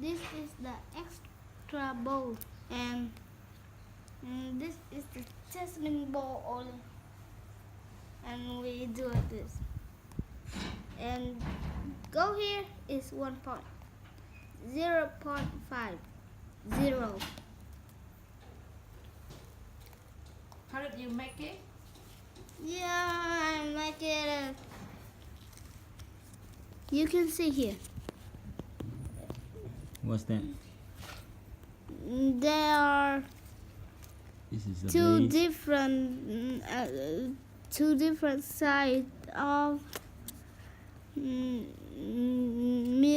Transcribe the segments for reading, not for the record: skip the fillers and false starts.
this is the extra bowl, and this is the testing bowl only, and we do this, and go here is 1 point, 0.5, 0. How did you make it? Yeah, I make it. You can see here. What's that? There are This is the two base. different sides of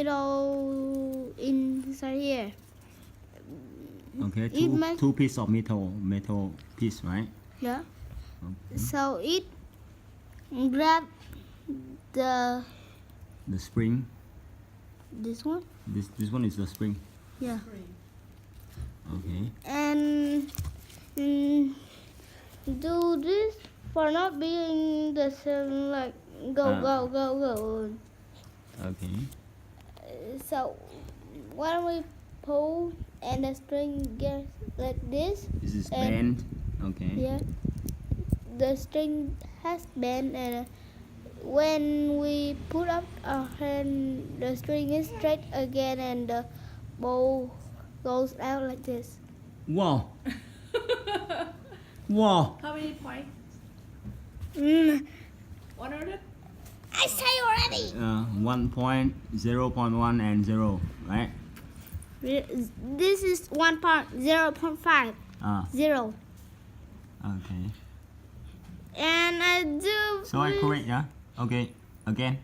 middle inside here. Okay, It make- two piece of metal piece, right? Yeah. Okay. So it grab the The spring. this one. This one is the spring. Yeah. Okay. And do this for not being the same, like go. Okay. So when we pull and the string gets like this, This is And- bend. Okay. yeah, the string has bend, and when we put up our hand, the string is straight again, and the bow goes out like this. Wow. Wow. How many points? 100? I say already. 1 point, 0.1 and 0, right? This is 1 part, 0.5, Ah, 0. okay. And I do. So I correct, yeah? Okay. Again.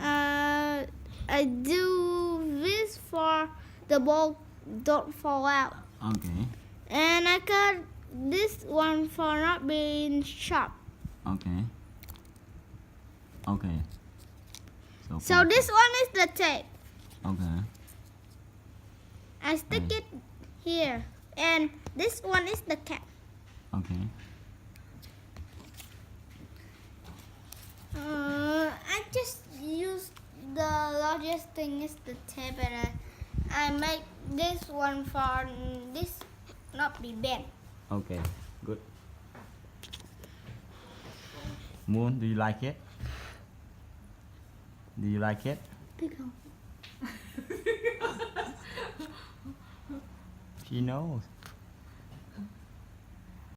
I do this for the ball don't fall out, Okay. and I cut this one for not being sharp. Okay. Okay. So this one is the tape. Okay. I stick it here, and this one is the cap. Okay. I just use the largest thing is the tape, and I make this one for this not be bent. Okay. Good. Moon, do you like it? Do you like it? Pick up. She knows.